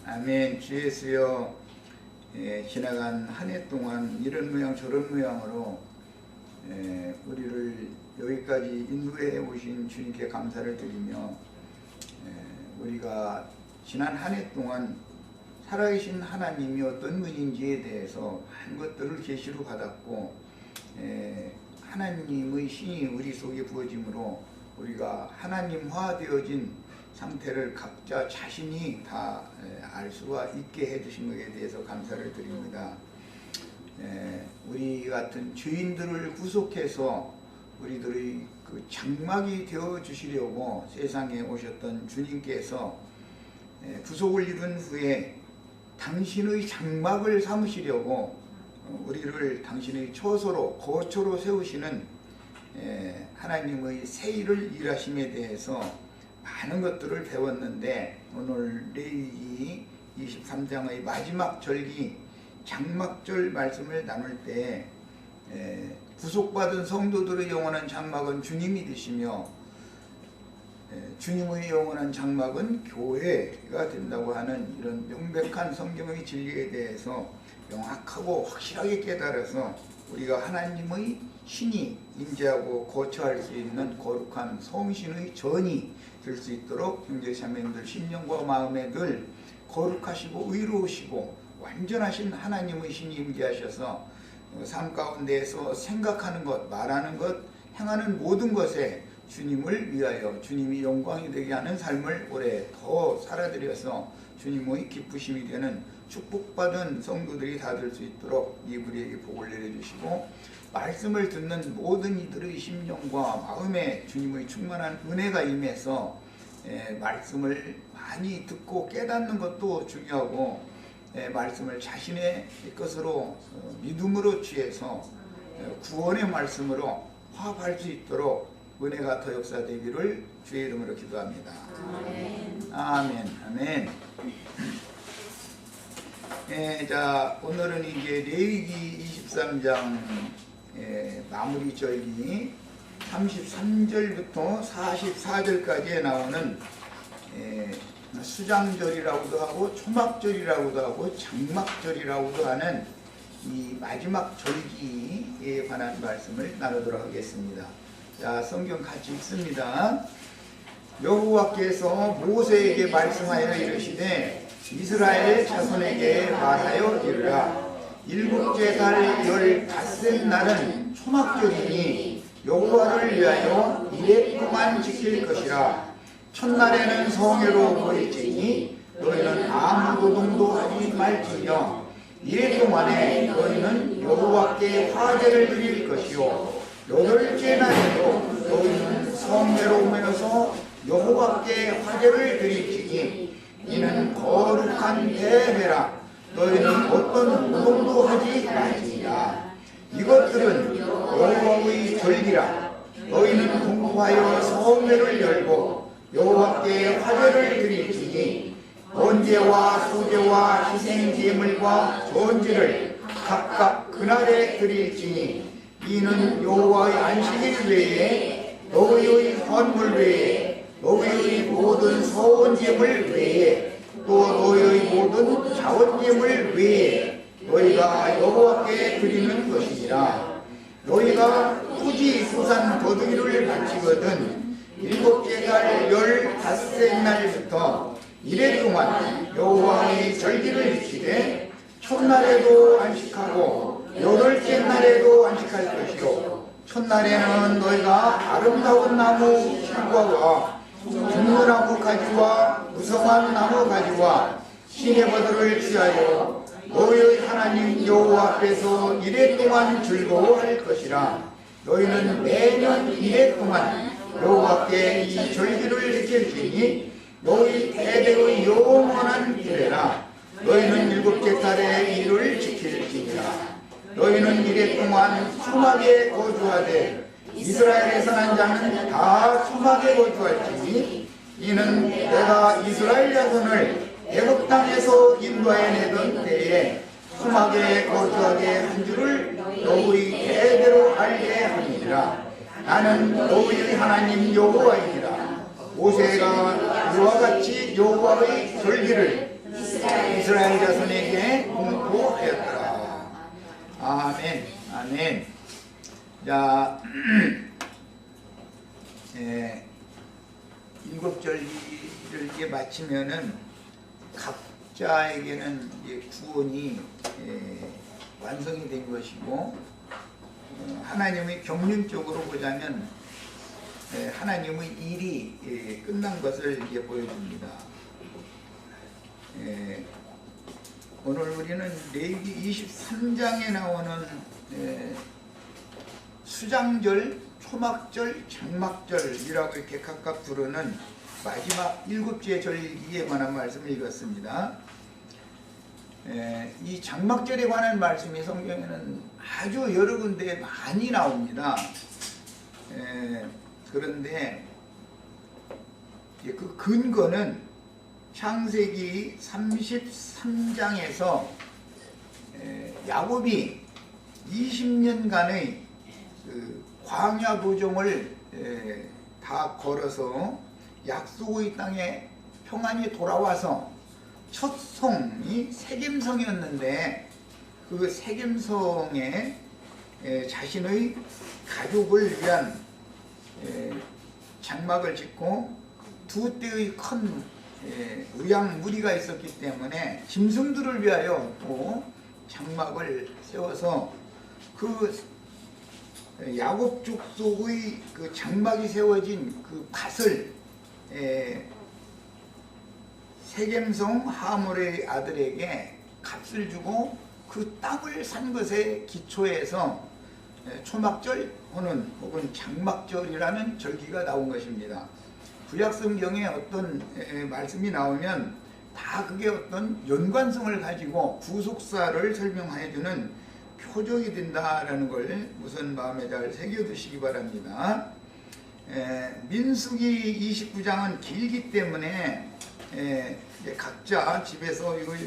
아멘. 주 예수여, 지나간 한 해 동안 이런 모양 저런 모양으로 우리를 여기까지 인도해 오신 주님께 감사를 드리며, 우리가 지난 한 해 동안 살아계신 하나님이 어떤 분인지에 대해서 많은 것들을 계시로 받았고, 하나님의 신이 우리 속에 부어짐으로 우리가 하나님화 되어진 상태를 각자 자신이 다 알 수가 있게 해주신 것에 대해서 감사를 드립니다. 우리 같은 죄인들을 구속해서 우리들의 그 장막이 되어 주시려고 세상에 오셨던 주님께서 구속을 이룬 후에 당신의 장막을 삼으시려고 우리를 당신의 처소로 거처로 세우시는 하나님의 새 일을 일하심에 대해서 많은 것들을 배웠는데, 오늘 레위기 23장의 마지막 절기 장막절 말씀을 나눌 때 구속받은 성도들의 영원한 장막은 주님이 되시며, 주님의 영원한 장막은 교회가 된다고 하는 이런 명백한 성경의 진리에 대해서 명확하고 확실하게 깨달아서 우리가 하나님의 신이 임재하고 거처할 수 있는 거룩한 성신의 전이 될 수 있도록 형제자매님들 심령과 마음에 늘 거룩하시고 의로우시고 완전하신 하나님의 신이 임재하셔서 삶 가운데에서 생각하는 것, 말하는 것, 행하는 모든 것에 주님을 위하여 주님이 영광이 되게 하는 삶을 올해 더 살아들여서 주님의 기쁘심이 되는 축복받은 성도들이 다 될 수 있도록 우리에게 복을 내려주시고, 말씀을 듣는 모든 이들의 심령과 마음에 주님의 충만한 은혜가 임해서 말씀을 많이 듣고 깨닫는 것도 중요하고, 말씀을 자신의 것으로 믿음으로 취해서 구원의 말씀으로 화합할 수 있도록 은혜가 더 역사되기를 주의 이름으로 기도합니다. 아멘. 아멘. 아멘. 자, 오늘은 이제 레위기 23장 마무리 절기 33절부터 44절까지에 나오는 수장절이라고도 하고 초막절이라고도 하고 장막절이라고도 하는 이 마지막 절기에 관한 말씀을 나누도록 하겠습니다. 자, 성경 같이 읽습니다. 여호와께서 모세에게 말씀하여 이르시되 이스라엘 자손에게 말하여 이르라. 일곱째 달 열 닷새 날은 초막절이니 여호와를 위하여 이레 동안 지킬 것이라. 첫날에는 성회로 모일지니 너희는 아무 노동도 하지 말지며 이레 동안에 너희는 여호와께 화제를 드릴 것이요 여덟째 날에도 너희는 성회로 모여서 여호와께 화제를 드릴지니 이는 거룩한 대회라. 너희는 어떤 노동도 하지 말지니라. 이것들은 여호와의 절기라. 너희는 공부하여 성회를 열고 여호와께 화제를 드릴지니 번제와 소제와 희생제물과 전제를 각각 그날에 드릴지니 이는 여호와의 안식일 외에 너희의 헌물 외에 너희의 모든 서원제물 외에 또 너희의 모든 자원제물 외에 너희가 여호와께 드리는 것이니라. 너희가 굳이 수산 거두기를 바치거든 일곱째 달 열 닷새 날부터 이레 동안 여호와의 절기를 지키되 첫날에도 안식하고 여덟째 날에도 안식할 것이요 첫날에는 너희가 아름다운 나무 실과와 중무나무 가지와 무성한 나무 가지와 시내버들을 취하여 너희의 하나님 여호와 앞에서 이레 동안 즐거워할 것이라. 너희는 매년 이레 동안 여호와께 이 절기를 지킬지니 너희 대대의 영원한 규례라. 너희는 일곱째 달에 이를 지킬지니라. 너희는 이레 동안 수막에 거주하되 이스라엘에서 난 자는 다 수막에 거주할지니 이는 내가 이스라엘 자손을 애굽 땅에서 인도해 내던 때에 수막에 거주하게 한 줄을 너희 대대로 알게 하니라. 나는 너희의 하나님 여호와이니라. 모세가 이와 같이 여호와의 절기를 이스라엘 자손에게 공포하였더라. 아멘. 아멘. 자, 일곱 절기를 이제 마치면은 각자에게는 이제 구원이 완성이 된 것이고, 하나님의 경륜적으로 보자면 하나님의 일이 끝난 것을 이제 보여줍니다. 오늘 우리는 레위기 23장에 나오는 수장절, 초막절, 장막절이라고 이렇게 각각 부르는 마지막 7째 절기에 관한 말씀을 읽었습니다. 이 장막절에 관한 말씀이 성경에는 아주 여러 군데 많이 나옵니다. 그런데 그 근거는 창세기 33장에서 야곱이 20년간의 그 광야 도정을 다 걸어서 약속의 땅에 평안히 돌아와서 첫 성이 세겜성이었는데, 그 세겜성에 자신의 가족을 위한 장막을 짓고 두 떼의 큰 의양 무리가 있었기 때문에 짐승들을 위하여 또 장막을 세워서 그 야곱 족속의 그 장막이 세워진 그 밭을 세겜성 하몰의 아들에게 값을 주고 그 땅을 산 것에 기초해서 초막절 혹은 장막절이라는 절기가 나온 것입니다. 구약성경에 어떤 말씀이 나오면 다 그게 어떤 연관성을 가지고 구속사를 설명해주는 표적이 된다라는 걸 우선 마음에 잘 새겨두시기 바랍니다. 민수기 29장은 길기 때문에 각자 집에서 이걸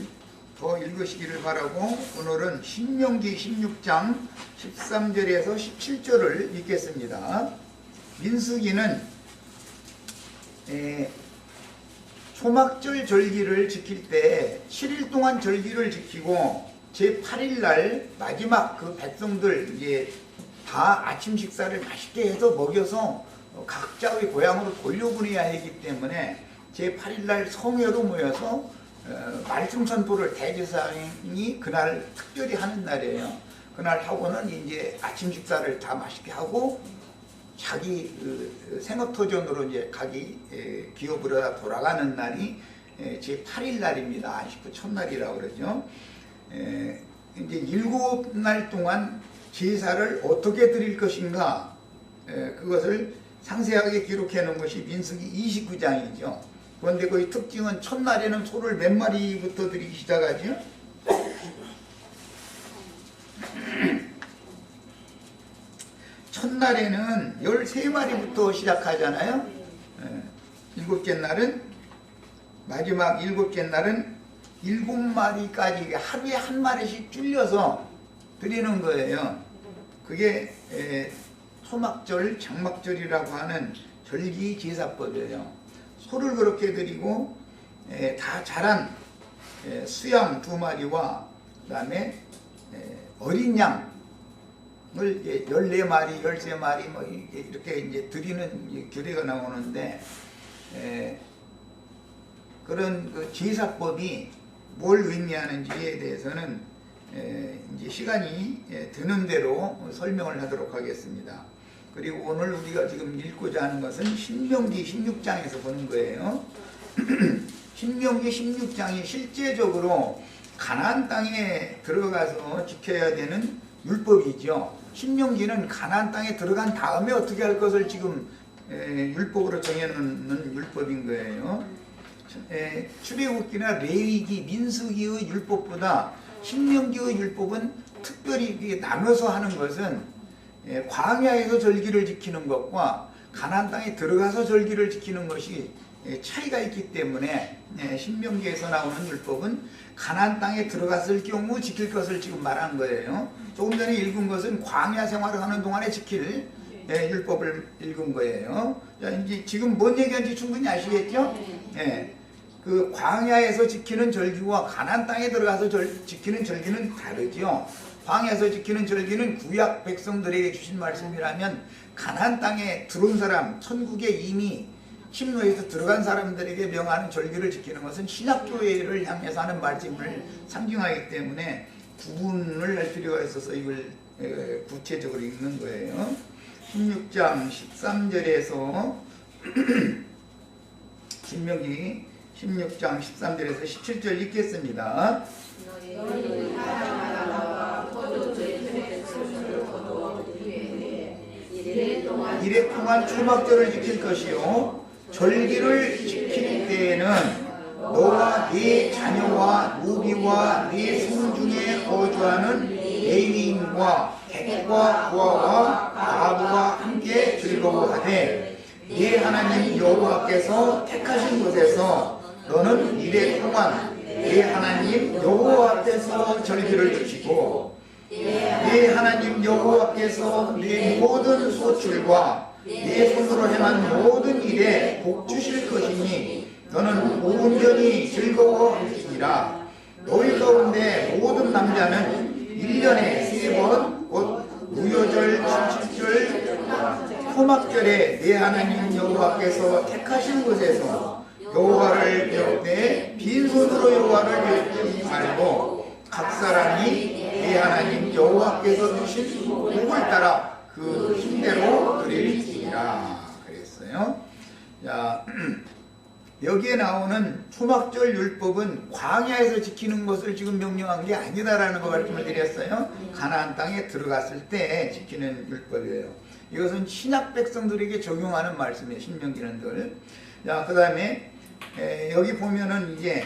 더 읽으시기를 바라고, 오늘은 신명기 16장 13절에서 17절을 읽겠습니다. 민수기는 초막절 절기를 지킬 때 7일 동안 절기를 지키고 제8일 날 마지막 그 백성들 이제 다 아침 식사를 맛있게 해서 먹여서 각자의 고향으로 돌려보내야 하기 때문에 제8일 날 성회로 모여서 말씀 선포를 대제사장이 그날 특별히 하는 날이에요. 그날 하고는 이제 아침 식사를 다 맛있게 하고 자기 생업터전으로 이제 가기 기업으로 돌아가는 날이 제8일 날입니다. 안식구 첫날이라고 그러죠. 이제 7날 동안 제사를 어떻게 드릴 것인가, 그것을 상세하게 기록해 놓은 것이 민수기 29장이죠. 그런데 그 특징은 첫날에는 소를 몇 마리부터 드리기 시작하죠? 첫날에는 13마리부터 시작하잖아요. 일곱째 날은, 마지막 7째 날은 7마리까지 하루에 한 마리씩 줄여서 드리는 거예요. 그게 초막절, 장막절이라고 하는 절기 제사법이에요. 소를 그렇게 드리고 다 자란 수양 2마리와 그 다음에 어린 양을 14마리, 13마리 뭐 이렇게 이제 드리는 규례가 나오는데, 그런 그 제사법이 뭘 의미하는지에 대해서는 이제 시간이 드는 대로 설명을 하도록 하겠습니다. 그리고 오늘 우리가 지금 읽고자 하는 것은 신명기 16장에서 보는 거예요. 신명기 16장이 실제적으로 가나안 땅에 들어가서 지켜야 되는 율법이죠. 신명기는 가나안 땅에 들어간 다음에 어떻게 할 것을 지금 율법으로 정해놓는 율법인 거예요. 출애굽기나 레위기, 민수기의 율법보다 신명기의 율법은 특별히 나눠서 하는 것은 광야에서 절기를 지키는 것과 가나안 땅에 들어가서 절기를 지키는 것이 차이가 있기 때문에 신명기에서 나오는 율법은 가나안 땅에 들어갔을 경우 지킬 것을 지금 말한 거예요. 조금 전에 읽은 것은 광야 생활을 하는 동안에 지킬 율법을 읽은 거예요. 자, 이제 지금 뭔 얘기하는지 충분히 아시겠죠? 그 광야에서 지키는 절기와 가나안 땅에 들어가서 지키는 절기는 다르죠. 광야에서 지키는 절기는 구약 백성들에게 주신 말씀이라면 가나안 땅에 들어온 사람, 천국에 이미 침노해서 들어간 사람들에게 명하는 절기를 지키는 것은 신약교회를 향해서 하는 말씀을 상징하기 때문에 구분을 할 필요가 있어서 이걸 구체적으로 읽는 거예요. 16장 13절에서 신명기 16장 13절에서 17절 읽겠습니다. 이래 동안 초막절을 지킬 것이요 절기를 지킬 때에는 너와 네 자녀와 노비와 네 손 중에 거주하는 레위인과 객과 부하와 과부와 함께 즐거워하되 네 하나님 여호와께서 택하신 곳에서 너는 이래 동안 네 하나님 여호와 앞에서 절기를 지키고 네 하나님 여호와께서 네 모든 소출과 네 손으로 행한 모든 일에 복 주실 것이니 너는 온전히 즐거워하리라. 너희 가운데 모든 남자는 1년에 3번 곧 무효절, 칠칠절, 초막절에 네 하나님 여호와께서 택하신 곳에서 여호와를 배우되 빈손으로 여호와를 배우지 말고 각 사람이 네 하나님 여호와께서 주신 복을 따라 그 힘대로 드릴지니라 그랬어요. 자, 여기에 나오는 초막절 율법은 광야에서 지키는 것을 지금 명령한 게 아니다라는 거 말씀을 드렸어요. 가나안 땅에 들어갔을 때 지키는 율법이에요. 이것은 신약 백성들에게 적용하는 말씀이에요. 신명기는 늘. 자, 그 다음에 여기 보면은 이제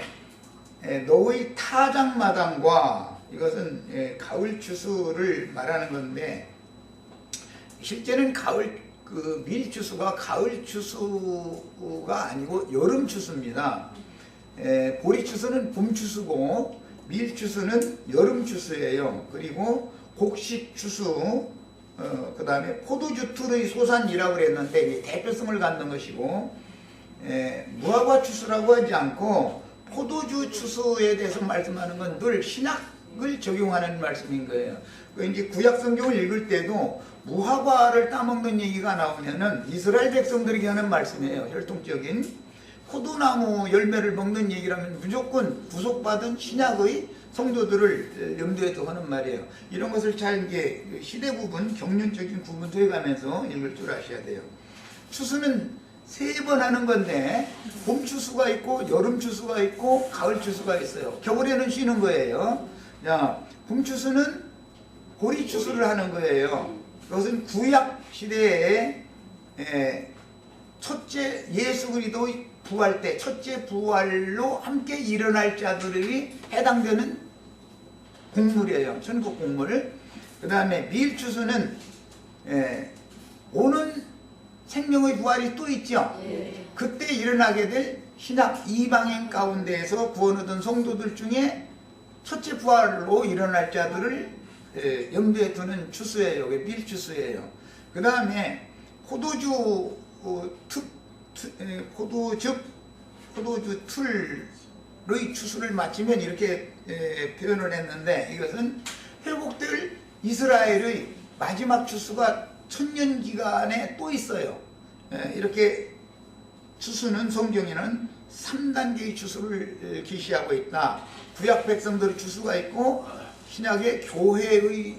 너의 타작마당과 이것은 가을 추수를 말하는 건데 실제는 그 밀추수가 가을 추수가 아니고 여름 추수입니다. 보리추수는 봄 추수고 밀추수는 여름 추수예요. 그리고 곡식 추수, 그 다음에 포도주 틀의 소산이라고 그랬는데 대표성을 갖는 것이고 무화과 추수라고 하지 않고 포도주 추수에 대해서 말씀하는 건 늘 신약을 적용하는 말씀인 거예요. 이제 구약 성경을 읽을 때도 무화과를 따먹는 얘기가 나오면은 이스라엘 백성들에게 하는 말씀이에요. 혈통적인 포도나무 열매를 먹는 얘기라면 무조건 구속받은 신약의 성도들을 염두에 두고 하는 말이에요. 이런 것을 잘 이제 시대 구분, 경륜적인 구분도 해가면서 읽을 줄 아셔야 돼요. 추수는 3번 하는 건데 봄 추수가 있고 여름 추수가 있고 가을 추수가 있어요. 겨울에는 쉬는 거예요. 자, 봄 추수는 보리 추수를 하는 거예요. 그것은 구약 시대에 첫째 예수 그리스도의 부활 때 첫째 부활로 함께 일어날 자들이 해당되는 곡물이에요. 천국 곡물. 그 다음에 밀추수는 오는 생명의 부활이 또 있죠. 그때 일어나게 될 신약 이방인 가운데에서 구원 얻은 성도들 중에 첫째 부활로 일어날 자들을 염두에 두는 추수예요. 밀추수예요. 그 다음에 포도주 틀의 추수를 마치면 이렇게 표현을 했는데 이것은 회복될 이스라엘의 마지막 추수가 천년 기간에 또 있어요. 이렇게 추수는 성경에는 3단계의 추수를 계시하고 있다. 구약 백성들의 추수가 있고 신약의 교회의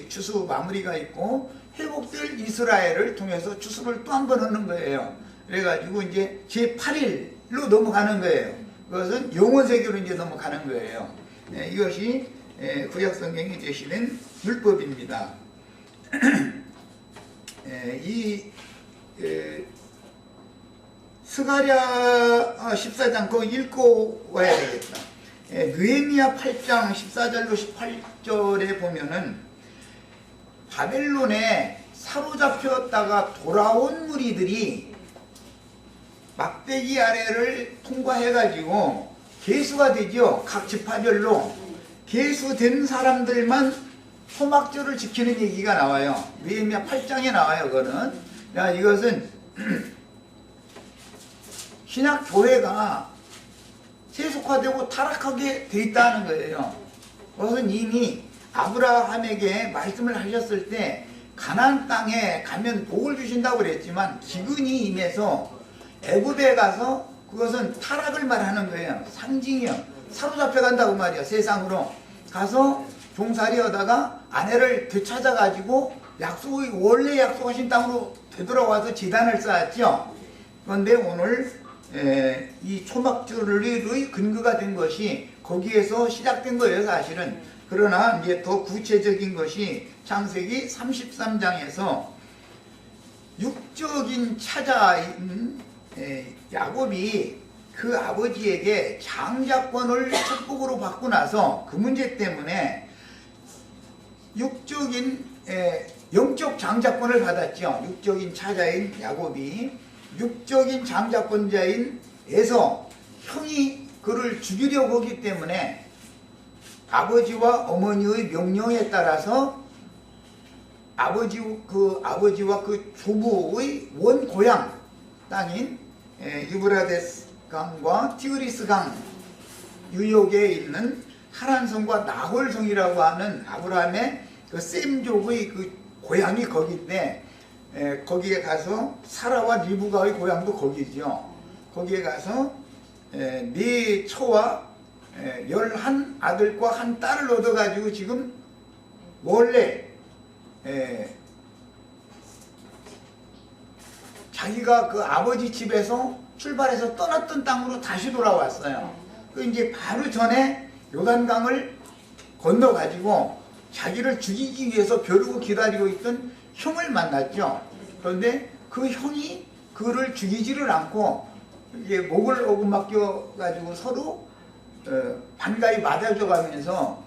추수 마무리가 있고 회복될 이스라엘을 통해서 추수를 또 한 번 하는 거예요. 그래가지고 이제 제8일로 넘어가는 거예요. 그것은 영원세계로 이제 넘어가는 거예요. 이것이 구약 성경에 제시된 율법입니다. 스가랴 14장 그거 읽고 와야 되겠다. 느헤미야 8장 14절로 18절에 보면은 바벨론에 사로잡혔다가 돌아온 무리들이 막대기 아래를 통과해가지고 계수가 되죠. 각 지파별로 계수된 사람들만 초막절을 지키는 얘기가 나와요. 느헤미야 8장에 나와요. 그거는. 야, 이것은 신약 교회가 세속화되고 타락하게 돼 있다는 거예요. 그것은 이미 아브라함에게 말씀을 하셨을 때 가나안 땅에 가면 복을 주신다고 그랬지만 기근이 임해서 애굽에 가서 그것은 타락을 말하는 거예요. 상징이요. 사로잡혀 간다고 말이야. 세상으로 가서 종살이 하다가 아내를 되찾아 가지고 원래 약속하신 땅으로 되돌아와서 제단을 쌓았죠. 그런데 오늘 이 초막절의 근거가 된 것이 거기에서 시작된 거예요, 사실은. 그러나 이제 더 구체적인 것이 창세기 33장에서 육적인 차자인 야곱이 그 아버지에게 장자권을 축복으로 받고 나서 그 문제 때문에 육적인 영적 장자권을 받았죠. 육적인 차자인 야곱이 육적인 장자권자인 에서 형이 그를 죽이려고 하기 때문에 아버지와 어머니의 명령에 따라서 아버지와 그 조부의 원 고향 땅인 유브라데스 강과 티그리스 강 유역에 있는 하란성과 나홀성이라고 하는 아브라함의 그 셈족의 그 고향이 거기인데 거기에 가서 사라와 리브가의 고향도 거기죠. 거기에 가서 네 처와 11 아들과 한 딸을 얻어가지고 지금 원래 자기가 그 아버지 집에서 출발해서 떠났던 땅으로 다시 돌아왔어요. 그 이제 바로 전에 요단강을 건너가지고 자기를 죽이기 위해서 벼르고 기다리고 있던 형을 만났죠. 그런데 그 형이 그를 죽이지를 않고 이게 목을 어긋맞겨 가지고 서로 반가이 맞아줘 가면서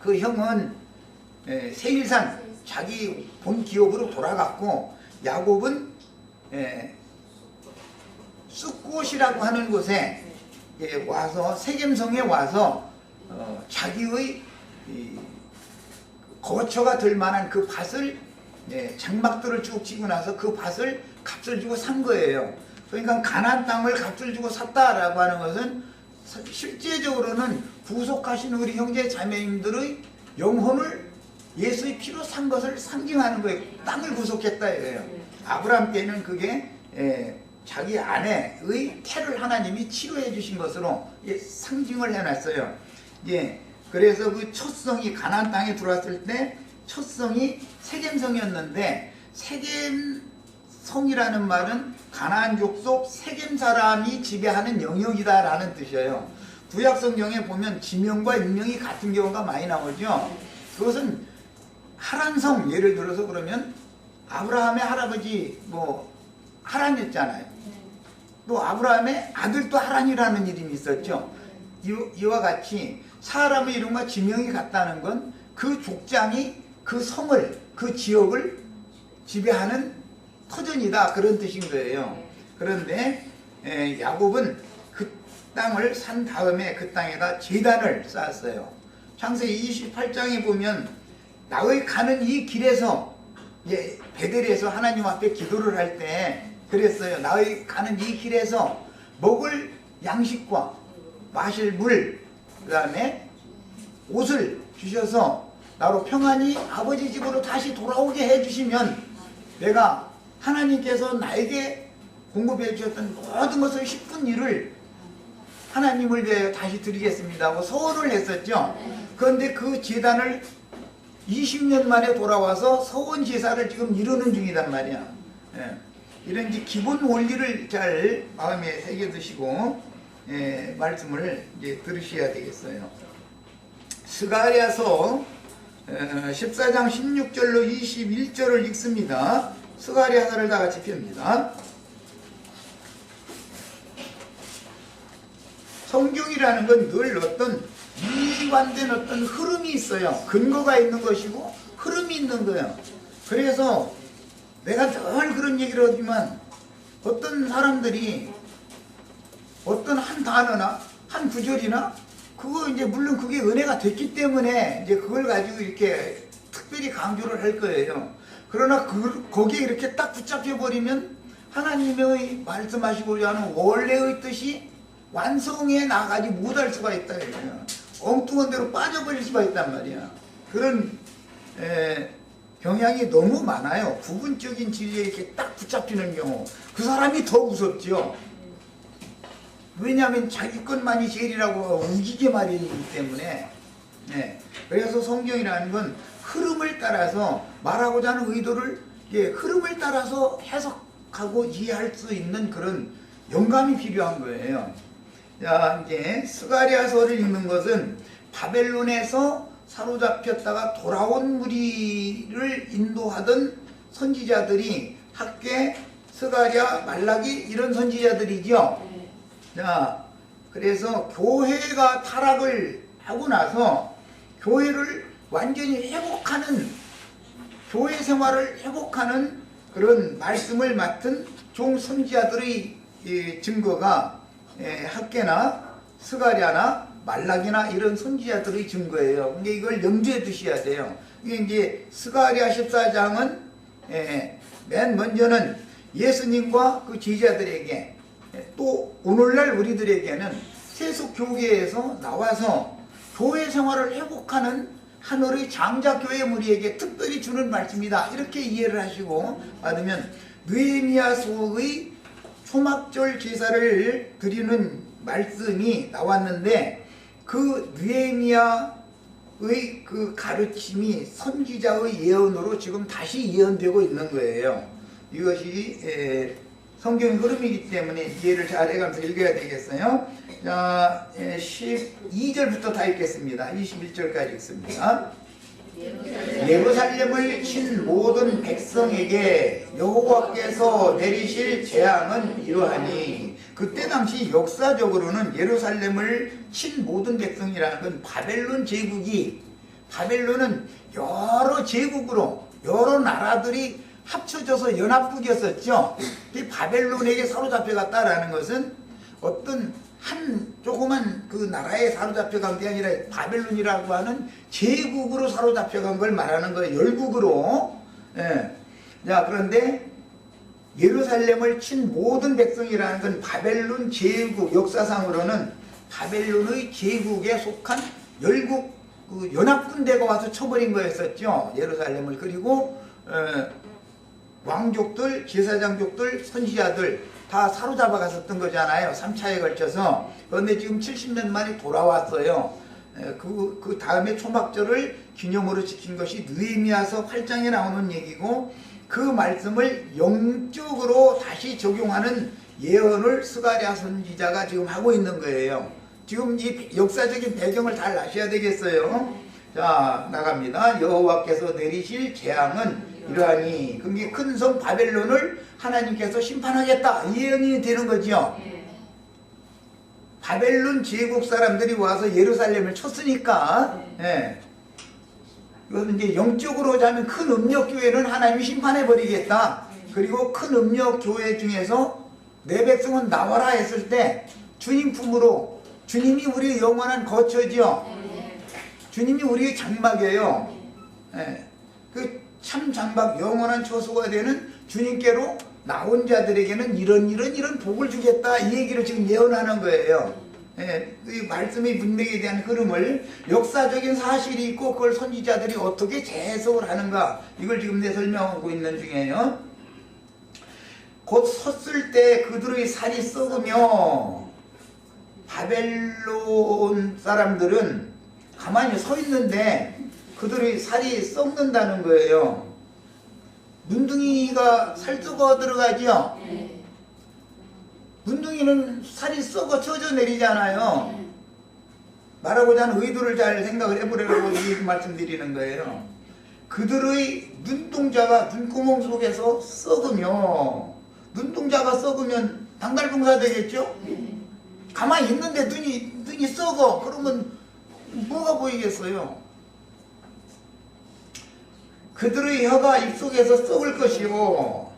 그 형은 세일산 자기 본 기업으로 돌아갔고 야곱은 쑥곳이라고 하는 곳에 와서 세겜성에 와서 자기의 거처가 될 만한 그 밭을 장막들을 쭉 치고 나서 그 밭을 값을 주고 산 거예요. 그러니까 가나안 땅을 값을 주고 샀다라고 하는 것은 실제적으로는 구속하신 우리 형제 자매님들의 영혼을 예수의 피로 산 것을 상징하는 거예요. 땅을 구속했다 이거예요. 아브라함 때는 그게 자기 아내의 태를 하나님이 치료해 주신 것으로 상징을 해놨어요. 그래서 그 첫 성이 가나안 땅에 들어왔을 때 첫 성이 세겜성이었는데 세겜성이라는 말은 가나안 족속 세겜 사람이 지배하는 영역이다라는 뜻이에요. 구약 성경에 보면 지명과 인명이 같은 경우가 많이 나오죠. 그것은 하란성, 예를 들어서 그러면 아브라함의 할아버지 하란이었잖아요. 또 아브라함의 아들도 하란이라는 이름이 있었죠. 이와 같이 사람의 이름과 지명이 같다는 건 그 족장이 그 성을, 그 지역을 지배하는 터전이다, 그런 뜻인 거예요. 그런데 야곱은 그 땅을 산 다음에 그 땅에다 제단을 쌓았어요. 창세기 28장에 보면 나의 가는 이 길에서 베델에서 하나님 앞에 기도를 할 때 그랬어요. 나의 가는 이 길에서 먹을 양식과 마실 물, 그 다음에 옷을 주셔서 나로 평안히 아버지 집으로 다시 돌아오게 해주시면 내가 하나님께서 나에게 공급해 주셨던 모든 것을 10분 일을 하나님을 위하여 다시 드리겠습니다 하고 서원을 했었죠. 그런데 그 제단을 20년 만에 돌아와서 서원 제사를 지금 이루는 중이단 말이야. 이런 이제 기본 원리를 잘 마음에 새겨두시고 말씀을 이제 들으셔야 되겠어요. 스가랴서 14장 16절로 21절을 읽습니다. 스가랴서를 다 같이 펴니다. 성경이라는 건 늘 어떤 이관된 어떤 흐름이 있어요. 근거가 있는 것이고 흐름이 있는 거예요. 그래서 내가 늘 그런 얘기를 하지만 어떤 사람들이 어떤 한 단어나 한 구절이나 그거 이제 물론 그게 은혜가 됐기 때문에 이제 그걸 가지고 이렇게 특별히 강조를 할 거예요. 그러나 거기에 이렇게 딱 붙잡혀 버리면 하나님의 말씀하시고자 하는 원래의 뜻이 완성해 나가지 못할 수가 있다 이거야. 엉뚱한 데로 빠져버릴 수가 있단 말이야. 그런 경향이 너무 많아요. 부분적인 진리에 이렇게 딱 붙잡히는 경우 그 사람이 더 무섭죠. 왜냐하면 자기 것만이 제일이라고 우기게 마련이기 때문에. 그래서 성경이라는 건 흐름을 따라서 말하고자 하는 의도를 흐름을 따라서 해석하고 이해할 수 있는 그런 영감이 필요한 거예요. 자, 이제 스가랴서를 읽는 것은 바벨론에서 사로잡혔다가 돌아온 무리를 인도하던 선지자들이 학개, 스가랴, 말라기 이런 선지자들이죠. 자, 그래서 교회가 타락을 하고 나서 교회를 완전히 회복하는, 교회 생활을 회복하는 그런 말씀을 맡은 종 선지자들의 증거가 학개나 스가랴나 말라기나 이런 선지자들의 증거예요. 근데 이걸 염두에 두셔야 돼요. 이게 이제 스가랴 14장은 맨 먼저는 예수님과 그 제자들에게, 또 오늘날 우리들에게는 세속 교계에서 나와서 교회 생활을 회복하는 하늘의 장자교회 무리에게 특별히 주는 말씀이다. 이렇게 이해를 하시고 받으면, 느헤미야서의 초막절 제사를 드리는 말씀이 나왔는데 그 느헤미야의 그 가르침이 선지자의 예언으로 지금 다시 예언되고 있는 거예요. 이것이 성경의 흐름이기 때문에 이해를 잘 해가면서 읽어야 되겠어요. 자, 12절부터 다 읽겠습니다. 21절까지 읽습니다. 예루살렘을 친 모든 백성에게 여호와께서 내리실 재앙은 이러하니, 그때 당시 역사적으로는 예루살렘을 친 모든 백성이라는 건 바벨론 제국이, 바벨론은 여러 제국으로 여러 나라들이 합쳐져서 연합국이었었죠. 이 바벨론에게 사로잡혀갔다라는 것은 어떤 한 조그만 그 나라에 사로잡혀간 게 아니라 바벨론이라고 하는 제국으로 사로잡혀간 걸 말하는 거예요. 열국으로. 자, 그런데 예루살렘을 친 모든 백성이라는 건 바벨론 제국, 역사상으로는 바벨론의 제국에 속한 열국 그 연합군대가 와서 쳐버린 거였었죠. 예루살렘을. 그리고 왕족들, 제사장족들, 선지자들 다 사로잡아 갔었던 거잖아요. 3차에 걸쳐서. 그런데 지금 70년 만에 돌아왔어요. 그 다음에 초막절을 기념으로 지킨 것이 느헤미야서 8장에 나오는 얘기고, 그 말씀을 영적으로 다시 적용하는 예언을 스가랴 선지자가 지금 하고 있는 거예요. 지금 이 역사적인 배경을 잘 아셔야 되겠어요. 자, 나갑니다. 여호와께서 내리실 재앙은 이러하니, 그게 큰 성 바벨론을 하나님께서 심판하겠다, 이 예언이 되는 거죠. 바벨론 제국 사람들이 와서 예루살렘을 쳤으니까, 이것은 이제 영적으로 하자면 큰 음력교회는 하나님이 심판해버리겠다. 그리고 큰 음력교회 중에서 내 백성은 나와라 했을 때 주님 품으로, 주님이 우리의 영원한 거처죠. 주님이 우리의 장막이에요. 그 참 장막, 영원한 처소가 되는 주님께로 나온 자들에게는 이런 복을 주겠다, 이 얘기를 지금 예언하는 거예요. 이 말씀의 문맥에 대한 흐름을, 역사적인 사실이 있고 그걸 선지자들이 어떻게 재해석을 하는가, 이걸 지금 내 설명하고 있는 중이에요. 곧 섰을 때 그들의 살이 썩으며, 바벨론 사람들은 가만히 서 있는데 그들의 살이 썩는다는 거예요. 문둥이가 살 썩어 들어가죠. 문둥이는 살이 썩어 젖어 내리잖아요. 말하고자 하는 의도를 잘 생각을 해보려고 이 말씀드리는 거예요. 그들의 눈동자가 눈구멍 속에서 썩으며, 눈동자가 썩으면 당달봉사 되겠죠? 가만히 있는데 눈이 썩어. 그러면 뭐가 보이겠어요? 그들의 혀가 입속에서 썩을 것이요,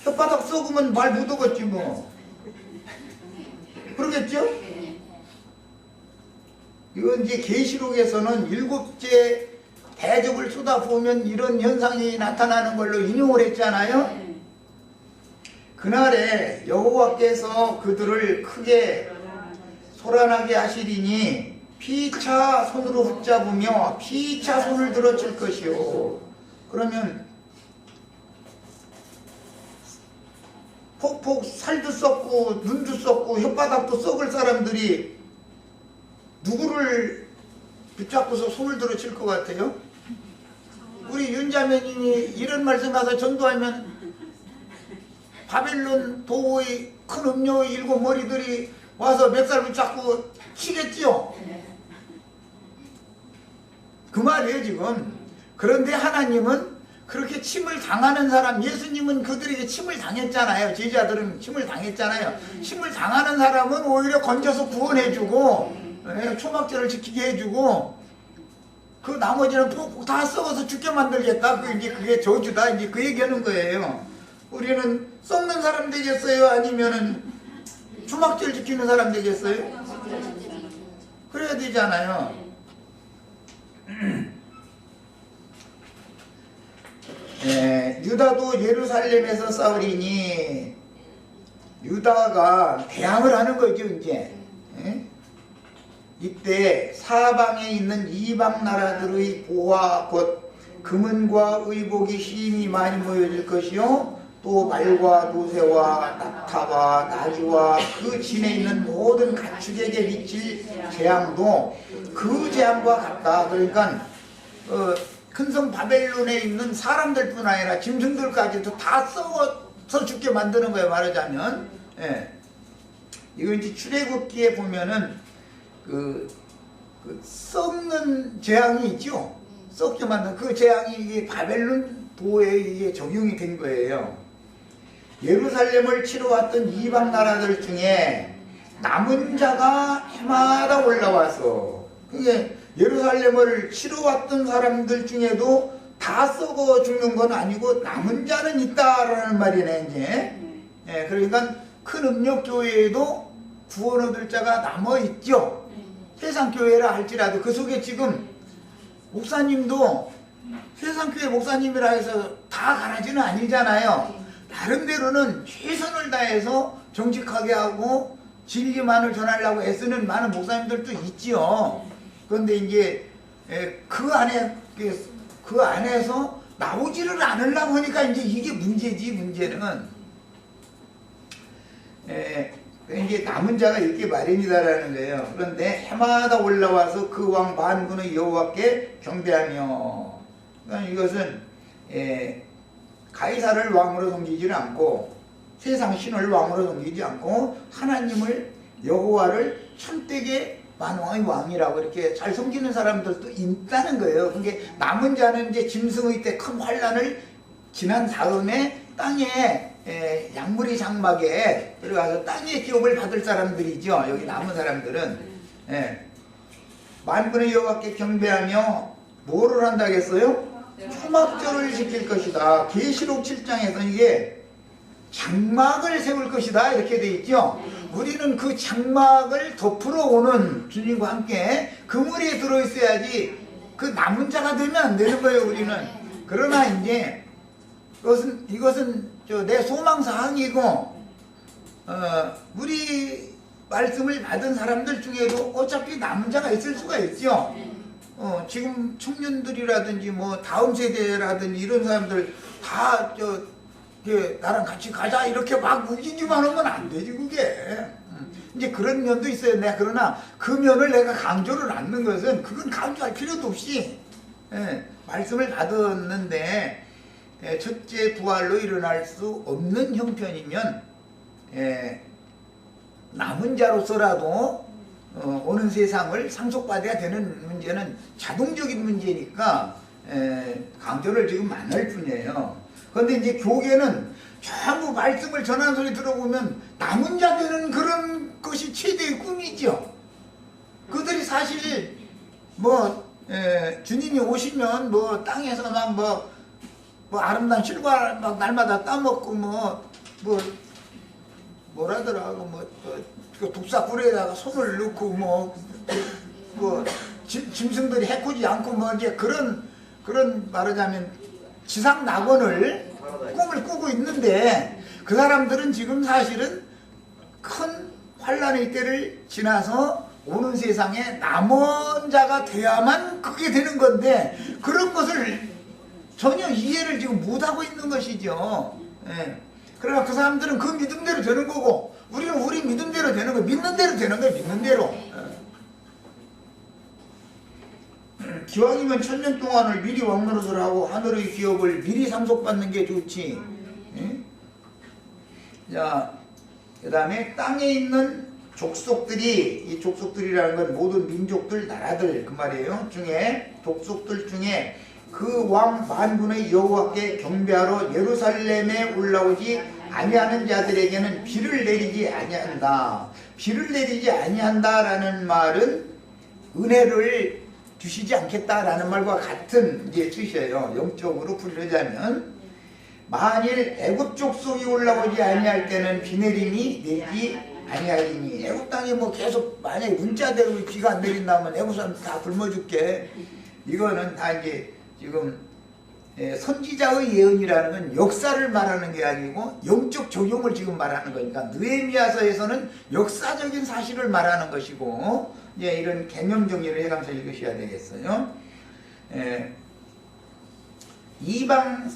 혓바닥 썩으면 말 못하겠지 뭐. 그러겠죠? 이건 이제 계시록에서는 7째 대접을 쏟아부으면 이런 현상이 나타나는 걸로 인용을 했잖아요. 그날에 여호와께서 그들을 크게 소란하게 하시리니 피차 손으로 붙잡으며 피차 손을 들어 칠 것이요. 그러면 폭폭 살도 썩고 눈도 썩고 혓바닥도 썩을 사람들이 누구를 붙잡고서 손을 들어 칠 것 같아요? 우리 윤자매님이 이런 말씀하서 전도하면 바벨론 도의 큰 음료의 일곱 머리들이 와서 멱살 붙잡고 치겠지요? 그 말이에요 지금. 그런데 하나님은 그렇게 침을 당하는 사람, 예수님은 그들에게 침을 당했잖아요. 제자들은 침을 당했잖아요. 침을 당하는 사람은 오히려 건져서 구원해주고 초막절을 지키게 해주고, 그 나머지는 폭폭 다 썩어서 죽게 만들겠다. 그게 저주다. 이제 그 얘기하는 거예요. 우리는 썩는 사람 되겠어요? 아니면은 초막절 지키는 사람 되겠어요? 그래야 되잖아요. 유다도 예루살렘에서 싸우리니, 유다가 대항을 하는 거죠 이제. 이때 사방에 있는 이방 나라들의 보화 곧 금은과 의복이 힘이 많이 모여질 것이요, 또 말과 노새와 낙타와 나귀와 그 진에 있는 모든 가축에게 미칠 재앙도 그 재앙과 같다. 그러니까 큰 성 바벨론에 있는 사람들뿐 아니라 짐승들까지도 다 썩어서 죽게 만드는 거예요, 말하자면. 이거 이제 출애굽기에 보면은 그 썩는 재앙이 있죠. 썩게 만든 그 재앙이 이게 바벨론 도에 이게 적용이 된 거예요. 예루살렘을 치러 왔던 이방 나라들 중에 남은 자가 해마다 올라와서, 그게 예루살렘을 치러 왔던 사람들 중에도 다 썩어 죽는 건 아니고 남은 자는 있다라는 말이네 이제. 그러니까 큰 음력교회에도 구원 얻을 자가 남아 있죠. 세상교회라 할지라도 그 속에 지금 목사님도 세상교회 목사님이라 해서 다 가라지는 아니잖아요. 나름대로는 최선을 다해서 정직하게 하고 진리만을 전하려고 애쓰는 많은 목사님들도 있지요. 그런데 이제 그 안에서 나오지를 않으려고 하니까 이제 이게 문제지. 문제는 이제 남은 자가 있기 마련이다라는 거예요. 그런데 해마다 올라와서 그 왕 만군의 여호와께 경배하며, 그러니까 이것은 가이사를 왕으로 섬기지 않고 세상 신을 왕으로 섬기지 않고 하나님을, 여호와를 천대계 만왕의 왕이라고 이렇게 잘 섬기는 사람들도 있다는 거예요. 그게 남은 자는 이제 짐승의 때 큰 환란을 지난 다음에 땅에 양무리 장막에 들어가서 땅의 기업을 받을 사람들이죠. 여기 남은 사람들은. 만군의 여호와께 경배하며 뭐를 한다겠어요? 초막절을 지킬 것이다. 계시록 7장에서 이게 장막을 세울 것이다 이렇게 돼 있죠. 우리는 그 장막을 덮으러 오는 주님과 함께 그물에 들어있어야지 그 남은 자가 되면 안 되는 거예요 우리는. 그러나 이제 이것은 내 소망사항이고, 우리 말씀을 받은 사람들 중에도 어차피 남은 자가 있을 수가 있죠. 지금 청년들이라든지 뭐 다음 세대라든지 이런 사람들 다 나랑 같이 가자 이렇게 막 우기기만 하면 안 되지 그게. 이제 그런 면도 있어요. 그러나 그 면을 내가 강조를 않는 것은, 그건 강조할 필요도 없이 말씀을 받았는데 첫째 부활로 일어날 수 없는 형편이면 남은 자로서라도 오는 세상을 상속받아야 되는 문제는 자동적인 문제니까 강조를 지금 안 할 뿐이에요. 그런데 이제 교계는 전부 말씀을 전하는 소리 들어보면 남은 자 되는 그런 것이 최대의 꿈이죠. 그들이 사실 주님이 오시면 땅에서 막 아름다운 실과 막 날마다 따먹고 뭐라더라 독사꿀에다가 손을 넣고 짐승들이 해코지 않고 이제 그런 말하자면 지상 낙원을 꿈을 꾸고 있는데, 그 사람들은 지금 사실은 큰 환란의 때를 지나서 오는 세상에 남은 자가 돼야만 그게 되는 건데 그런 것을 전혀 이해를 지금 못하고 있는 것이죠. 예. 그러나 그 사람들은 그 믿음대로 되는 거고 우리는 우리 믿음대로 되는 거, 믿는 대로 되는 거예요. 믿는 대로. 기왕이면 1000년 동안을 미리 왕노릇을 하고 하늘의 기업을 미리 상속받는 게 좋지. 예? 자, 그 다음에 땅에 있는 족속들이, 이 족속들이라는 건 모든 민족들, 나라들 그 말이에요. 중에 족속들 중에 그 왕 만군의 여호와께 경배하러 예루살렘에 올라오지 아니하는 자들에게는 비를 내리지 아니한다. 비를 내리지 아니한다라는 말은 은혜를 주시지 않겠다라는 말과 같은 이제 뜻이에요. 영적으로 풀이하자면 만일 애굽 족속이 올라오지 아니할 때는 비 내림이 내리지 아니하리니. 애굽 땅에 뭐 계속 만약에 문자대로 비가 안 내린다면 애굽 사람 다 굶어 죽게. 이거는 다 이제 지금 선지자의 예언이라는 건 역사를 말하는 게 아니고 영적 적용을 지금 말하는 거니까 느헤미야서에서는 역사적인 사실을 말하는 것이고 이런 개념 정리를 해가면서 읽으셔야 되겠어요. 이방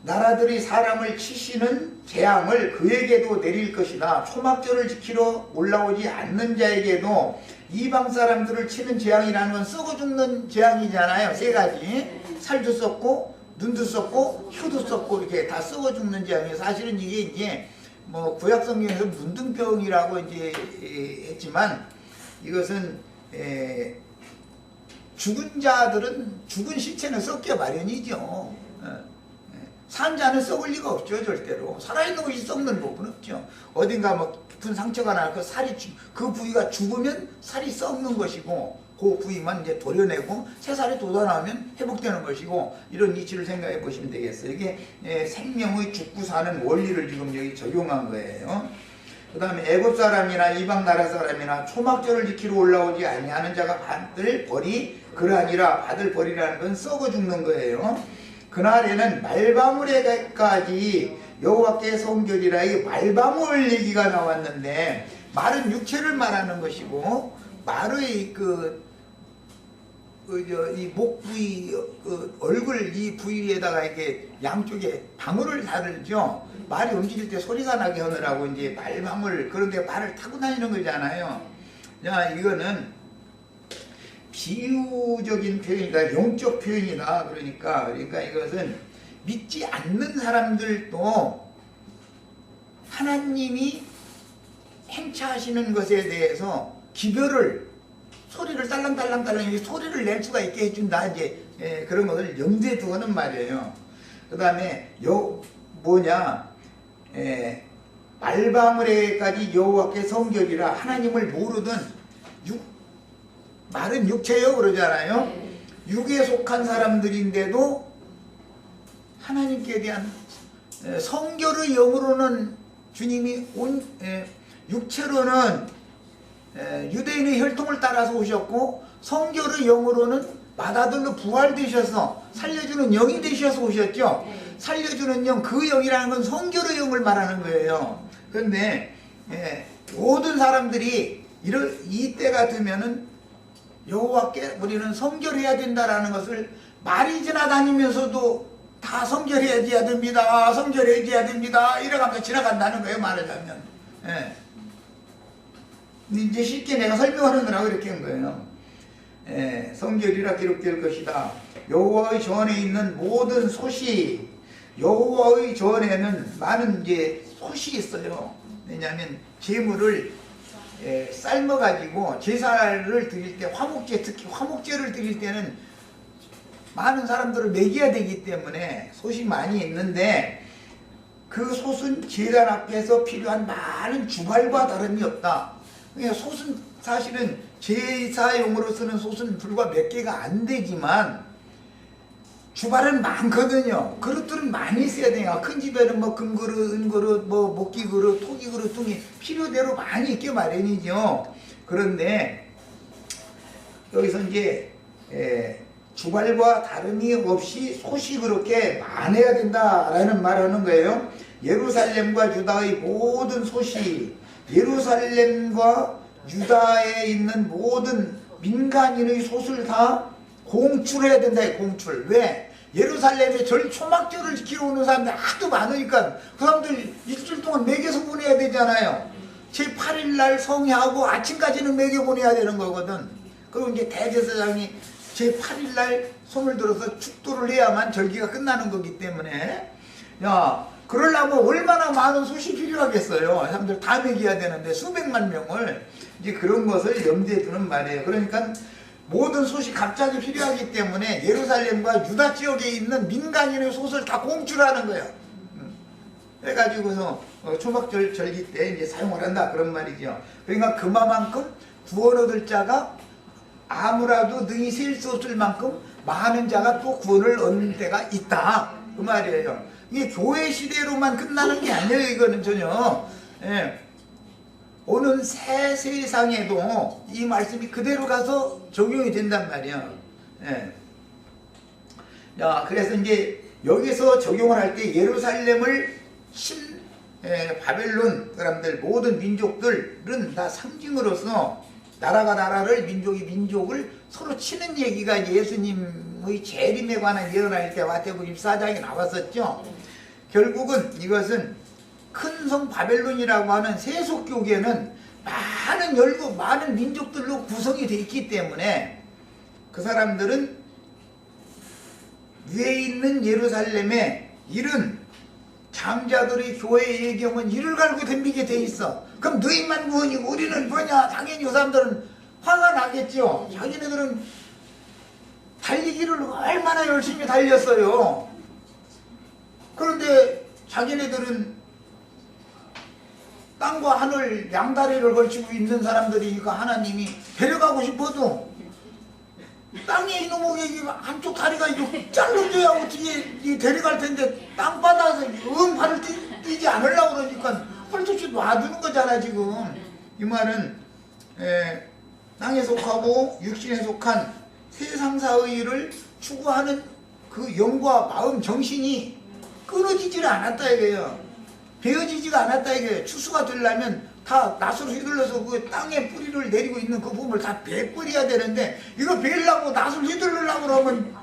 나라들이 사람을 치시는 재앙을 그에게도 내릴 것이다. 초막절을 지키러 올라오지 않는 자에게도 이방 사람들을 치는 재앙이라는 건 썩어 죽는 재앙이잖아요. 세 가지. 살도 썩고 눈도 썩고 혀도 썩고 이렇게 다 썩어 죽는 재앙이에요. 사실은 이게 이제 뭐 구약 성경에서 문둥병이라고 이제 했지만 이것은 죽은 자들은 죽은 시체는 썩게 마련이죠. 산 자는 썩을 리가 없죠. 절대로 살아있는 것이 썩는 법은 없죠. 어딘가 뭐 깊은 상처가 나서 그 살이 그 부위가 죽으면 살이 썩는 것이고 그 부위만 이제 도려내고 새 살이 돋아나오면 회복되는 것이고 이런 이치를 생각해 보시면 되겠어요. 이게 생명의 죽고 사는 원리를 지금 여기 적용한 거예요. 그 다음에 애굽 사람이나 이방 나라 사람이나 초막절을 지키러 올라오지 아니하는 자가 받을 벌이 그러하니라. 받을 벌이라는 건 썩어 죽는 거예요. 그날에는 말방울에까지 여호와께 성결이라. 이 말방울 얘기가 나왔는데 말은 육체를 말하는 것이고 말의 이 목 부위, 얼굴 이 부위에다가 이렇게 양쪽에 방울을 달죠. 말이 움직일 때 소리가 나게 하느라고 이제 말방울, 그런데 말을 타고 다니는 거잖아요. 자, 이거는 비유적인 표현이다. 영적 표현이다. 그러니까 이것은 믿지 않는 사람들도 하나님이 행차하시는 것에 대해서 기별을 소리를 딸랑딸랑딸랑 소리를 낼 수가 있게 해준다. 이제 그런 것을 염두에 두고는 말이에요. 그 다음에 말방울에까지 여호와께 성결이라. 하나님을 모르든 말은 육체요 그러잖아요. 육에 속한 사람들인데도 하나님께 대한 성결의 영으로는 주님이 육체로는 유대인의 혈통을 따라서 오셨고 성결의 영으로는 맏아들로 부활되셔서 살려주는 영이 되셔서 오셨죠. 살려주는 영, 그 영이라는 건 성결의 영을 말하는 거예요. 그런데 모든 사람들이 이때 같으면은 여호와께 우리는 성결해야 된다라는 것을 말이 지나다니면서도 다 성결해야 됩니다. 성결해야 됩니다. 이래가면서 지나간다는 거예요. 말하자면. 이제 쉽게 내가 설명하는 거라고 이렇게 한 거예요. 성결이라 기록될 것이다. 여호와의 전에 있는 모든 솥이, 여호와의 전에는 많은 이제 솥이 있어요. 왜냐하면 제물을 삶아가지고 제사를 드릴 때 화목제, 특히 화목제를 드릴 때는 많은 사람들을 먹여야 되기 때문에 솥이 많이 있는데 그 솥은 제단 앞에서 필요한 많은 주발과 다름이 없다. 그러니까 솥은 사실은 제사용으로 쓰는 솥은 불과 몇 개가 안 되지만 주발은 많거든요. 그릇들은 많이 써야 돼요. 큰 집에는 뭐 금그릇, 은그릇, 뭐 목기그릇, 토기그릇 등이 필요대로 많이 있게 마련이죠. 그런데 여기서 이제 주발과 다름이 없이 솥이 그렇게 많아야 된다라는 말을 하는 거예요. 예루살렘과 유다의 모든 솥이 예루살렘과 유다에 있는 모든 민간인의 솥을 다 공출해야 된다. 공출. 왜? 예루살렘에 절 초막절을 지키러 오는 사람들 하도 많으니까 그 사람들 일주일 동안 먹여서 보내야 되잖아요. 제8일날 성회하고 아침까지는 먹여보내야 되는 거거든. 그리고 이제 대제사장이 제8일날 손을 들어서 축도를 해야만 절기가 끝나는 거기 때문에, 야, 그러려면 얼마나 많은 솥이 필요하겠어요. 사람들 다 먹여야 되는데 수백만 명을. 이제 그런 것을 염두에 두는 말이에요. 그러니까 모든 솥이 갑자기 필요하기 때문에 예루살렘과 유다 지역에 있는 민간인의 솥을 다 공출하는 거예요. 그래가지고서 초막절 절기 때 이제 사용을 한다 그런 말이죠. 그러니까 그만큼 구원 얻을 자가 아무라도 능히 셀 수 없을 만큼 많은 자가 또 구원을 얻는 때가 있다 그 말이에요. 이게 교회 시대로만 끝나는 게 아니에요. 이거는 전혀. 예. 오는 새 세상에도 이 말씀이 그대로 가서 적용이 된단 말이야. 예. 야, 그래서 이제 여기서 적용을 할 때 예루살렘을 바벨론 사람들 모든 민족들은 다 상징으로서 나라가 나라를 민족이 민족을 서로 치는 얘기가 예수님의 재림에 관한 예언할 때 마태복음 24장에 나왔었죠. 결국은 이것은 큰 성 바벨론이라고 하는 세속교계는 많은 열국 많은 민족들로 구성이 되어 있기 때문에 그 사람들은 위에 있는 예루살렘에 이른 장자들의 교회의 예경은 이를 갈고 덤비게 돼 있어. 그럼 너희만 구원이고 우리는 뭐냐? 당연히 그 사람들은 화가 나겠죠. 자기네들은 달리기를 얼마나 열심히 달렸어요. 그런데 자기네들은 땅과 하늘 양다리를 걸치고 있는 사람들이니까 하나님이 데려가고 싶어도 땅에 이놈의 한쪽 다리가 이렇게 잘라줘야 어떻게 데려갈 텐데 땅바닥에서 발을 뛰지 않으려고 그러니까 펄쩍 놔두는 거잖아 지금. 이 말은 땅에 속하고 육신에 속한 세상사의 일을 추구하는 그 영과 마음 정신이 끊어지지를 않았다 이거예요. 베어지지가 않았다 이거예요. 추수가 되려면 다 낫으로 휘둘러서 그 땅에 뿌리를 내리고 있는 그 부분을 다 베뿌려야 되는데 이거 베려고 낫을 휘둘르려고 그러면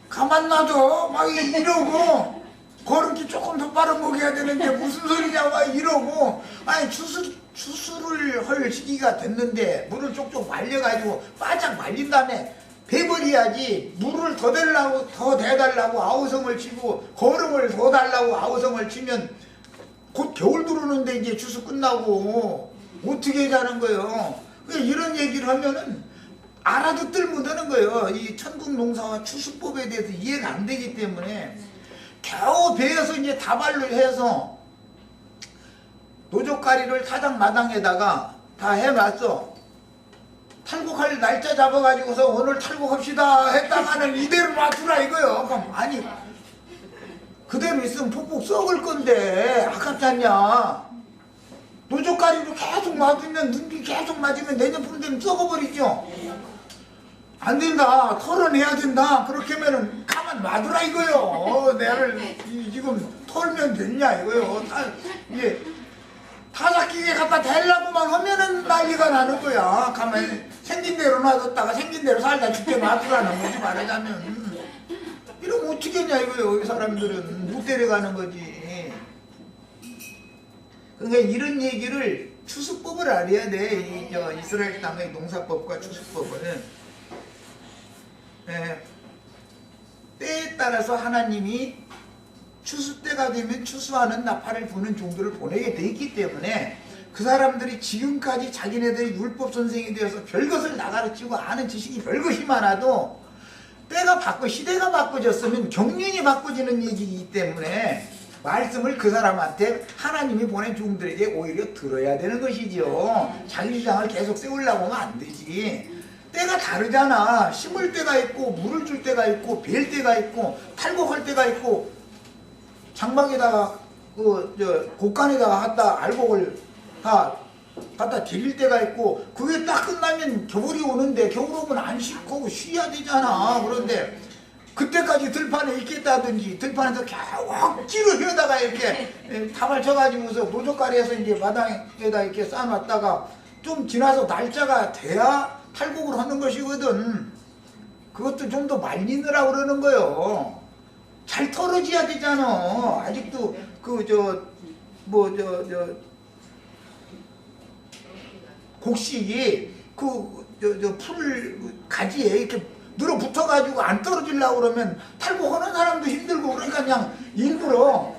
가만 놔둬 막 이러고 걸음기 조금 더 빨아먹여야 되는데 무슨 소리냐 막 이러고 아니 추수를 할 시기가 됐는데 물을 쪽쪽 말려가지고 바짝 말린 다음에 베버려야지. 물을 더 대려고 더 대달라고 아우성을 치고 거름을 더 달라고 아우성을 치면 곧 겨울 들어오는데 이제 추수 끝나고 어떻게 자는 거예요. 이런 얘기를 하면은 알아듣들 못하는 거예요. 이 천국 농사와 추수법에 대해서 이해가 안 되기 때문에 겨우 배에서 이제 다발로 해서 노젓가리를 타작마당에다가 다 해놨어. 탈곡할 날짜 잡아가지고서 오늘 탈곡합시다 했다가는 이대로 놔두라 이거요. 그럼 아니 그대로 있으면 폭폭 썩을 건데 아깝지 않냐. 노젓가리로 계속 놔두면 눈비 계속 맞으면 내년 푸른 되면 썩어버리죠. 안 된다. 털어내야 된다. 그렇게 하면은 가만 놔두라 이거요. 내를 지금 털면 됐냐 이거요. 이게 타작기계 갖다 대려고만 하면은 난리가 나는 거야. 가만히 생긴 대로 놔뒀다가 생긴 대로 살다 죽게 놔두라는 거지 말하자면. 이러면 어떻게 했냐 이거요. 이 사람들은 못 데려가는 거지. 그러니까 이런 얘기를 추수법을 알아야 돼. 이스라엘 땅의 농사법과 추수법을. 때에 따라서 하나님이 추수 때가 되면 추수하는 나팔을 부는 종들을 보내게 돼 있기 때문에 그 사람들이 지금까지 자기네들이 율법 선생이 되어서 별것을 나가르치고 아는 지식이 별것이 많아도 때가 시대가 바꿔졌으면 경륜이 바꿔지는 얘기이기 때문에 말씀을 그 사람한테 하나님이 보낸 종들에게 오히려 들어야 되는 것이죠. 자기 주장을 계속 세우려고 하면 안 되지. 때가 다르잖아. 심을 때가 있고 물을 줄 때가 있고 벨 때가 있고 탈곡할 때가 있고 장막에다가 곡간에다가 갖다 알곡을 다 갖다 드릴 때가 있고 그게 딱 끝나면 겨울이 오는데 겨울 오면 안 씻고 쉬어야 되잖아. 그런데 그때까지 들판에 있겠다든지 들판에서 겨우 억지로 휘어다가 이렇게 다발 쳐가지고서 노젓가리에서 이제 마당에다 이렇게 쌓아놨다가 좀 지나서 날짜가 돼야 탈곡을 하는 것이거든. 그것도 좀 더 말리느라고 그러는 거요. 잘 털어져야 되잖아. 아직도 곡식이 풀 가지에 이렇게 늘어붙어가지고 안 떨어지려고 그러면 탈곡하는 사람도 힘들고, 그러니까 그냥 일부러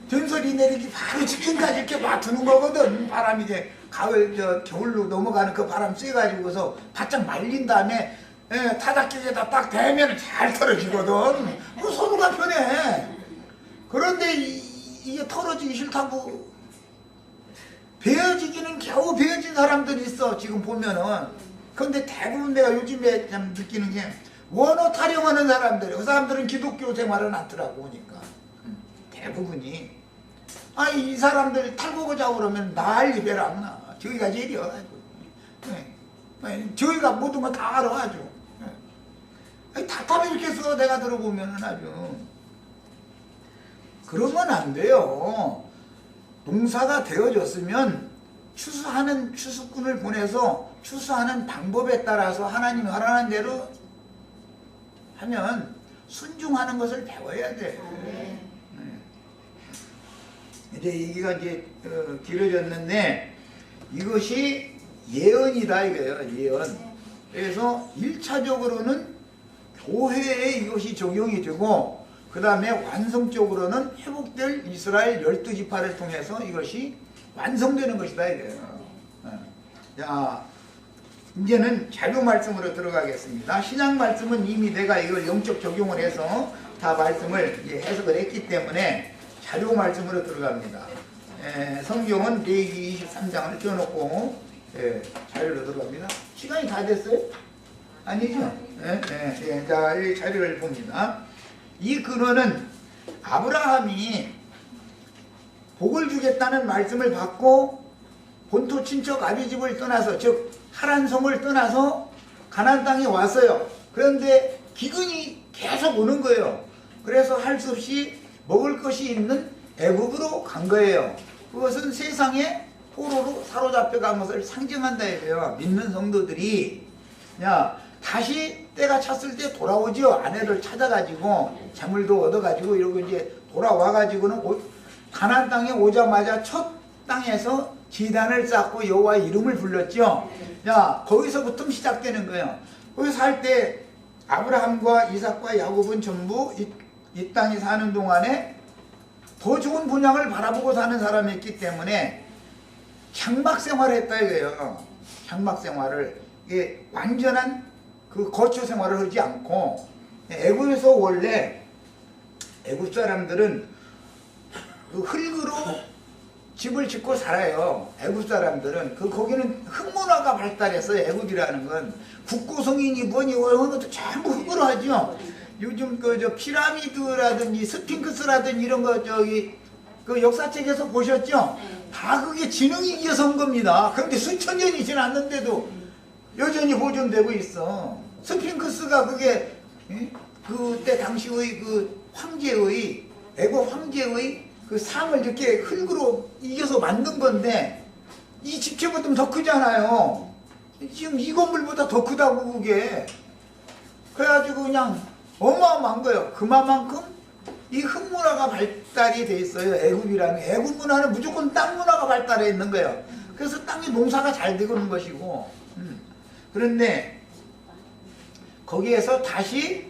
전설이 내리기 바로 직전까지 이렇게 놔두는 거거든. 바람이 이제 겨울로 넘어가는 그 바람 쐬가지고서 바짝 말린 다음에 타작기에다 딱 대면 잘 털어지거든. 그 손으가 편해. 그런데 이게 털어지기 싫다고 베어지기는 겨우 베어진 사람들이 있어 지금 보면은. 그런데 대부분 내가 요즘에 좀 느끼는 게 원어 타령하는 사람들, 그 사람들은 기독교 생활은 않더라고. 보니까 대부분이 이 사람들 탈곡하자고 그러면 난리 배랑 나. 저희가 제일이야. 저희가 모든 거 다 알아 아주. 답답해 죽겠어. 내가 들어보면은 아주. 그러면 안 돼요. 농사가 되어졌으면 추수하는 추수꾼을 보내서 추수하는 방법에 따라서 하나님이 허락하는 대로 하면 순종하는 것을 배워야 돼. 이제 얘기가 이제 길어졌는데 이것이 예언이다 이거예요. 예언. 그래서 1차적으로는 교회에 이것이 적용이 되고, 그 다음에 완성적으로는 회복될 이스라엘 12지파를 통해서 이것이 완성되는 것이다 이거예요. 자, 이제는 자료 말씀으로 들어가겠습니다. 신약 말씀은 이미 내가 이걸 영적 적용을 해서 다 말씀을 이제 해석을 했기 때문에 자료 말씀으로 들어갑니다. 성경은 레위기 23장을 띄워놓고 자료로 들어갑니다. 시간이 다 됐어요? 아니죠? 자, 이 자료를 봅니다. 이 근원은 아브라함이 복을 주겠다는 말씀을 받고 본토 친척 아비집을 떠나서, 즉 하란성을 떠나서 가나안 땅에 왔어요. 그런데 기근이 계속 오는 거예요. 그래서 할 수 없이 먹을 것이 있는 애굽으로 간 거예요. 그것은 세상에 포로로 사로잡혀간 것을 상징한다 이거예요. 믿는 성도들이 다시 때가 찼을 때 돌아오죠. 아내를 찾아가지고 재물도 얻어가지고 이러고 이제 돌아와가지고는 가나안 땅에 오자마자 첫 땅에서 지단을 쌓고 여호와의 이름을 불렀죠. 거기서부터 시작되는 거예요. 거기서 살 때 아브라함과 이삭과 야곱은 전부 이 땅에 사는 동안에 더 좋은 분양을 바라보고 사는 사람이었기 때문에 장막 생활을 했다 이거예요. 장막 생활을. 이게 완전한 그 거처 생활을 하지 않고, 애굽에서 원래 애굽 사람들은 그 흙으로 집을 짓고 살아요. 애굽 사람들은 거기는 흙문화가 발달했어요. 애굽이라는 건 국고성이니 뭐니 이런 것도 전부 흙으로 하죠. 요즘 피라미드라든지 스핑크스라든지 이런 거 그 역사책에서 보셨죠? 다 그게 지능이 이어서 온 겁니다. 그런데 수천 년이 지났는데도 여전히 보존되고 있어. 스핑크스가 그게 그때 당시의 그 황제의, 애굽 황제의 그 상을 이렇게 흙으로 이겨서 만든 건데 이 집체보다 더 크잖아요. 지금 이 건물보다 더 크다고 그게. 그래가지고 그냥 어마어마한 거예요. 그만큼 이 흙문화가 발달이 돼 있어요. 애굽 문화는 무조건 땅 문화가 발달해 있는 거예요. 그래서 땅이 농사가 잘 되고 있는 것이고. 그런데 거기에서 다시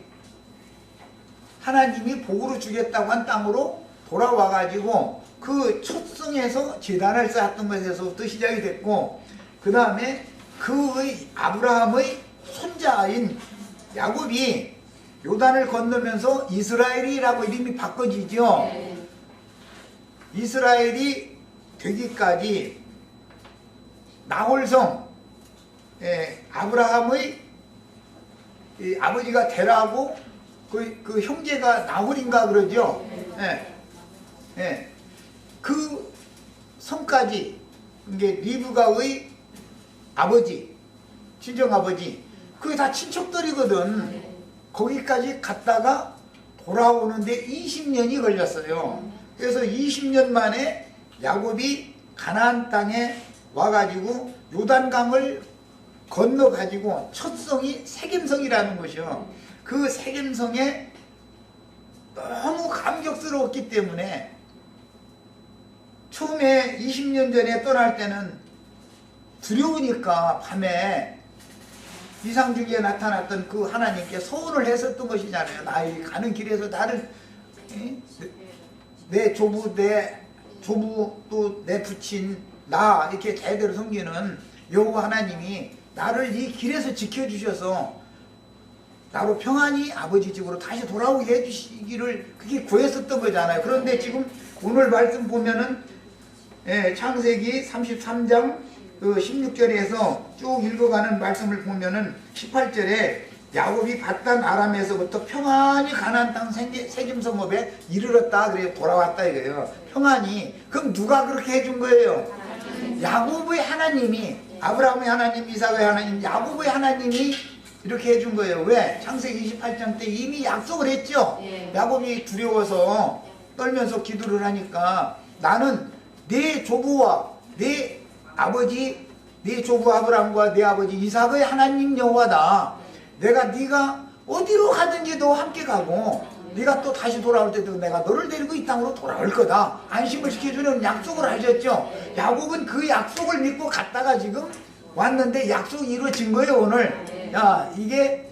하나님이 복으로 주겠다고 한 땅으로 돌아와가지고 그 첫 성에서 제단을 쌓았던 것에서부터 시작이 됐고, 그 다음에 그의 아브라함의 손자인 야곱이 요단을 건너면서 이스라엘이라고 이름이 바꿔지죠. 이스라엘이 되기까지 나홀성, 아브라함의 아버지가 데라고 그 형제가 나홀인가 그러죠. 그 성까지, 이게 리브가의 아버지, 친정아버지, 그게 다 친척들이거든. 거기까지 갔다가 돌아오는데 20년이 걸렸어요. 그래서 20년 만에 야곱이 가나안 땅에 와가지고 요단강을 건너가지고 첫 성이 세겜성이라는 곳이요. 그 세겜성에 너무 감격스러웠기 때문에 처음에 20년 전에 떠날 때는 두려우니까 밤에 이상주기에 나타났던 그 하나님께 서원을 했었던 것이잖아요. 나 가는 길에서 나를 내 조부 또 내 부친 나 이렇게 제대로 섬기는 여호와 하나님이 나를 이 길에서 지켜주셔서 나로 평안히 아버지 집으로 다시 돌아오게 해주시기를 그게 구했었던 거잖아요. 그런데 지금 오늘 말씀 보면은 창세기 33장 16절에서 쭉 읽어가는 말씀을 보면은 18절에 야곱이 바단 아람에서부터 평안히 가나안 땅 세겜성읍에 이르렀다. 그래 돌아왔다 이거예요. 평안히. 그럼 누가 그렇게 해준 거예요? 야곱의 하나님이, 아브라함의 하나님, 이삭의 하나님, 야곱의 하나님이 이렇게 해준 거예요. 왜? 창세기 28장 때 이미 약속을 했죠. 야곱이 두려워서 떨면서 기도를 하니까 나는 내 조부와 내 아버지, 내 조부 아브라함과 내 아버지 이삭의 하나님 여호와다. 내가 네가 어디로 가든지 너 함께 가고 네가 또 다시 돌아올 때도 내가 너를 데리고 이 땅으로 돌아올 거다. 안심을 시켜주는 약속을 하셨죠. 야곱은 그 약속을 믿고 갔다가 지금 왔는데 약속이 이루어진 거예요. 오늘 야 이게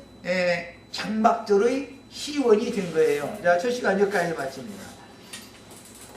장막절의 시원이 된 거예요. 자, 첫 시간 여기까지 마칩니다.